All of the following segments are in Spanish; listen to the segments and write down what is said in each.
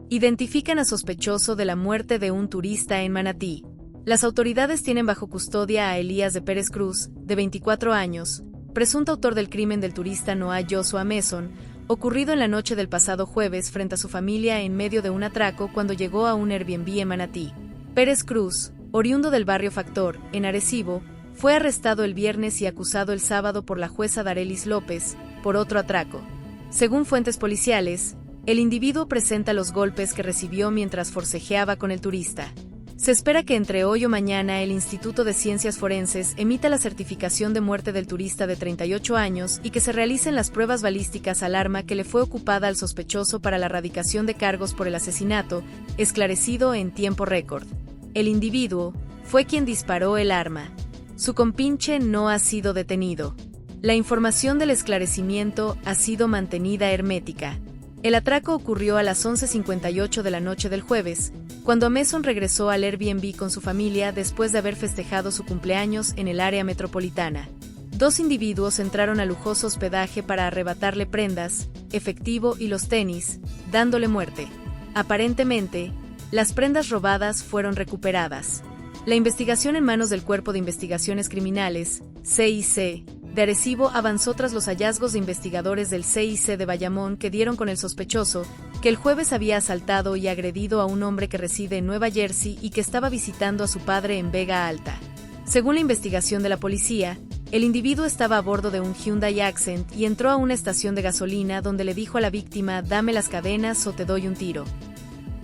Identifican a sospechoso de la muerte de un turista en Manatí. Las autoridades tienen bajo custodia a Elías de Pérez Cruz, de 24 años, presunto autor del crimen del turista Noah Joshua Mason, ocurrido en la noche del pasado jueves frente a su familia en medio de un atraco cuando llegó a un Airbnb en Manatí. Pérez Cruz, oriundo del barrio Factor, en Arecibo, fue arrestado el viernes y acusado el sábado por la jueza Darelis López, por otro atraco. Según fuentes policiales, el individuo presenta los golpes que recibió mientras forcejeaba con el turista. Se espera que entre hoy o mañana el Instituto de Ciencias Forenses emita la certificación de muerte del turista de 38 años y que se realicen las pruebas balísticas al arma que le fue ocupada al sospechoso para la erradicación de cargos por el asesinato, esclarecido en tiempo récord. El individuo fue quien disparó el arma. Su compinche no ha sido detenido. La información del esclarecimiento ha sido mantenida hermética. El atraco ocurrió a las 11:58 de la noche del jueves, cuando Mason regresó al Airbnb con su familia después de haber festejado su cumpleaños en el área metropolitana. Dos individuos entraron al lujoso hospedaje para arrebatarle prendas, efectivo y los tenis, dándole muerte. Aparentemente, las prendas robadas fueron recuperadas. La investigación en manos del Cuerpo de Investigaciones Criminales, CIC, de Arecibo avanzó tras los hallazgos de investigadores del CIC de Bayamón que dieron con el sospechoso, que el jueves había asaltado y agredido a un hombre que reside en Nueva Jersey y que estaba visitando a su padre en Vega Alta. Según la investigación de la policía, el individuo estaba a bordo de un Hyundai Accent y entró a una estación de gasolina donde le dijo a la víctima: «Dame las cadenas o te doy un tiro».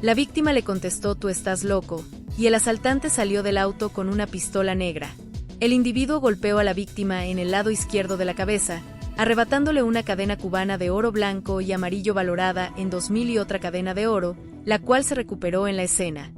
La víctima le contestó: «Tú estás loco», y el asaltante salió del auto con una pistola negra. El individuo golpeó a la víctima en el lado izquierdo de la cabeza, arrebatándole una cadena cubana de oro blanco y amarillo valorada en 2,000 y otra cadena de oro, la cual se recuperó en la escena.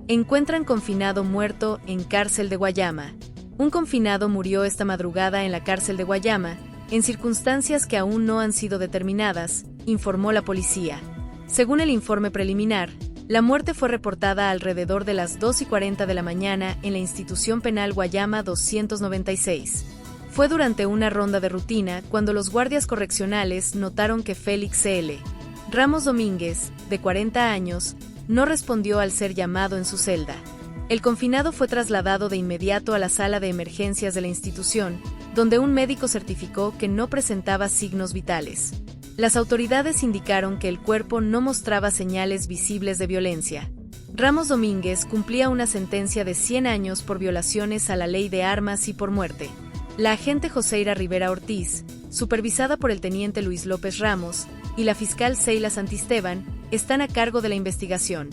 Encuentran confinado muerto en cárcel de Guayama. Un confinado murió esta madrugada en la cárcel de Guayama, en circunstancias que aún no han sido determinadas, informó la policía. Según el informe preliminar, la muerte fue reportada alrededor de las 2:40 de la mañana en la institución penal Guayama 296. Fue durante una ronda de rutina cuando los guardias correccionales notaron que Félix L. Ramos Domínguez, de 40 años, no respondió al ser llamado en su celda. El confinado fue trasladado de inmediato a la sala de emergencias de la institución, donde un médico certificó que no presentaba signos vitales. Las autoridades indicaron que el cuerpo no mostraba señales visibles de violencia. Ramos Domínguez cumplía una sentencia de 100 años por violaciones a la ley de armas y por muerte. La agente Joseira Rivera Ortiz, supervisada por el teniente Luis López Ramos, y la fiscal Seila Santisteban, están a cargo de la investigación.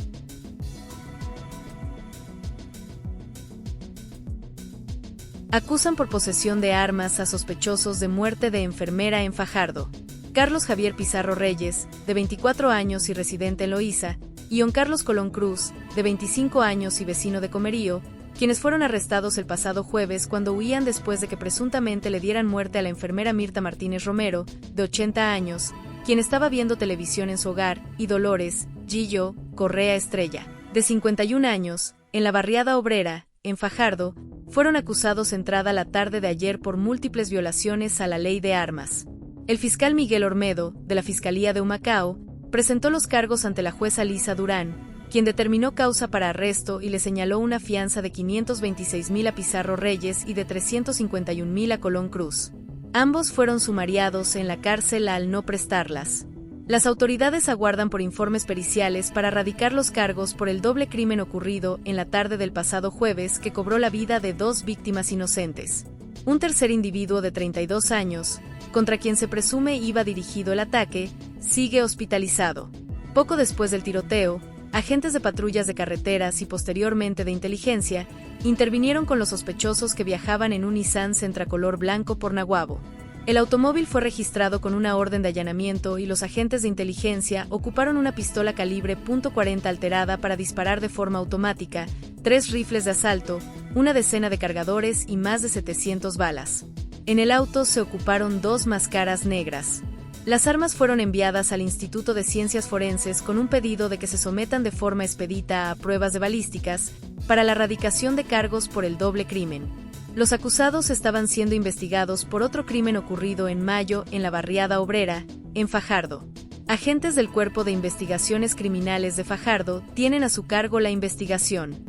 Acusan por posesión de armas a sospechosos de muerte de enfermera en Fajardo. Carlos Javier Pizarro Reyes, de 24 años y residente en Loíza, y Don Carlos Colón Cruz, de 25 años y vecino de Comerío, quienes fueron arrestados el pasado jueves cuando huían después de que presuntamente le dieran muerte a la enfermera Mirta Martínez Romero, de 80 años, quien estaba viendo televisión en su hogar, y Dolores Gillo Correa Estrella, de 51 años, en la barriada Obrera, en Fajardo, fueron acusados entrada la tarde de ayer por múltiples violaciones a la ley de armas. El fiscal Miguel Ormedo, de la Fiscalía de Humacao, presentó los cargos ante la jueza Lisa Durán, quien determinó causa para arresto y le señaló una fianza de 526,000 a Pizarro Reyes y de 351,000 a Colón Cruz. Ambos fueron sumariados en la cárcel al no prestarlas. Las autoridades aguardan por informes periciales para radicar los cargos por el doble crimen ocurrido en la tarde del pasado jueves que cobró la vida de 2 víctimas inocentes. Un tercer individuo de 32 años, contra quien se presume iba dirigido el ataque, sigue hospitalizado. Poco después del tiroteo, agentes de patrullas de carreteras y posteriormente de inteligencia intervinieron con los sospechosos que viajaban en un Nissan Sentra color blanco por Naguabo. El automóvil fue registrado con una orden de allanamiento y los agentes de inteligencia ocuparon una pistola calibre .40 alterada para disparar de forma automática, 3 rifles de asalto, una decena de cargadores y más de 700 balas. En el auto se ocuparon 2 máscaras negras. Las armas fueron enviadas al Instituto de Ciencias Forenses con un pedido de que se sometan de forma expedita a pruebas de balísticas, para la erradicación de cargos por el doble crimen. Los acusados estaban siendo investigados por otro crimen ocurrido en mayo en la barriada obrera, en Fajardo. Agentes del Cuerpo de Investigaciones Criminales de Fajardo tienen a su cargo la investigación.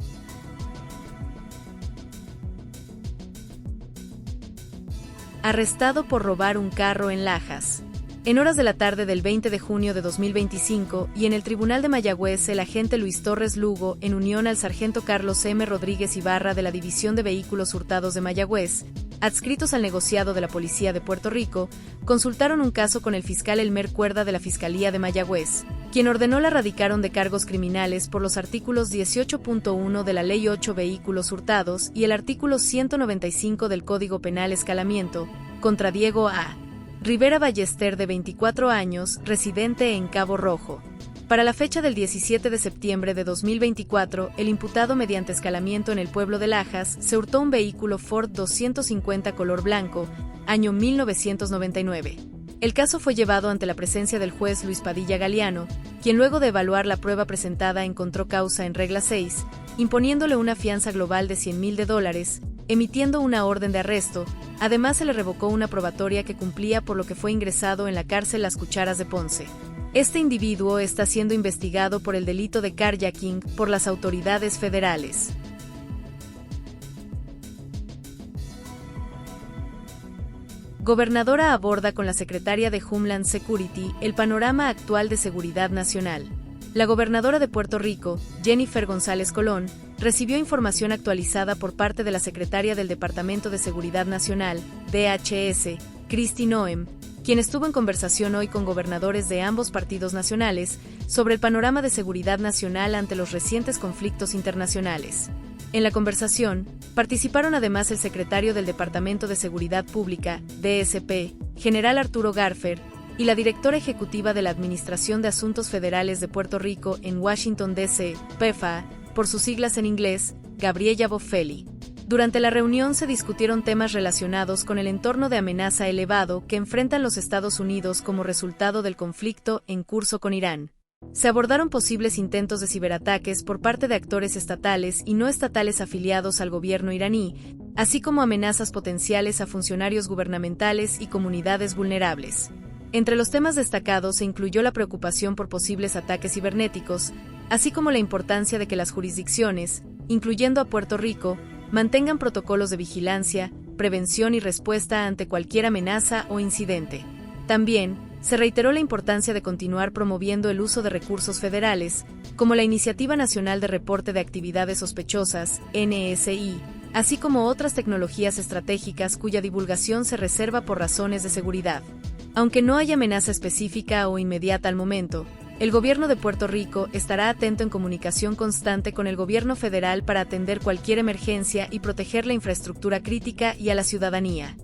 Arrestado por robar un carro en Lajas. En horas de la tarde del 20 de junio de 2025 y en el Tribunal de Mayagüez, el agente Luis Torres Lugo, en unión al sargento Carlos M. Rodríguez Ibarra de la División de Vehículos Hurtados de Mayagüez, adscritos al negociado de la Policía de Puerto Rico, consultaron un caso con el fiscal Elmer Cuerda de la Fiscalía de Mayagüez, quien ordenó la erradicación de cargos criminales por los artículos 18.1 de la Ley 8 Vehículos Hurtados y el artículo 195 del Código Penal Escalamiento, contra Diego A. Rivera Ballester, de 24 años, residente en Cabo Rojo. Para la fecha del 17 de septiembre de 2024, el imputado, mediante escalamiento en el pueblo de Lajas, se hurtó un vehículo Ford 250 color blanco, año 1999. El caso fue llevado ante la presencia del juez Luis Padilla Galeano, quien luego de evaluar la prueba presentada encontró causa en regla 6, imponiéndole una fianza global de $100,000, emitiendo una orden de arresto. Además, se le revocó una probatoria que cumplía, por lo que fue ingresado en la cárcel Las Cucharas de Ponce. Este individuo está siendo investigado por el delito de carjacking por las autoridades federales. Gobernadora aborda con la secretaria de Homeland Security el panorama actual de seguridad nacional. La gobernadora de Puerto Rico, Jennifer González Colón, recibió información actualizada por parte de la secretaria del Departamento de Seguridad Nacional, DHS, Kristi Noem, quien estuvo en conversación hoy con gobernadores de ambos partidos nacionales sobre el panorama de seguridad nacional ante los recientes conflictos internacionales. En la conversación, participaron además el secretario del Departamento de Seguridad Pública, DSP, general Arturo Garfer, y la directora ejecutiva de la Administración de Asuntos Federales de Puerto Rico en Washington, D.C., PEFA, por sus siglas en inglés, Gabriella Boffelli. Durante la reunión se discutieron temas relacionados con el entorno de amenaza elevado que enfrentan los Estados Unidos como resultado del conflicto en curso con Irán. Se abordaron posibles intentos de ciberataques por parte de actores estatales y no estatales afiliados al gobierno iraní, así como amenazas potenciales a funcionarios gubernamentales y comunidades vulnerables. Entre los temas destacados se incluyó la preocupación por posibles ataques cibernéticos, así como la importancia de que las jurisdicciones, incluyendo a Puerto Rico, mantengan protocolos de vigilancia, prevención y respuesta ante cualquier amenaza o incidente. También, se reiteró la importancia de continuar promoviendo el uso de recursos federales, como la Iniciativa Nacional de Reporte de Actividades Sospechosas, NSI, así como otras tecnologías estratégicas cuya divulgación se reserva por razones de seguridad. Aunque no haya amenaza específica o inmediata al momento, el gobierno de Puerto Rico estará atento en comunicación constante con el gobierno federal para atender cualquier emergencia y proteger la infraestructura crítica y a la ciudadanía.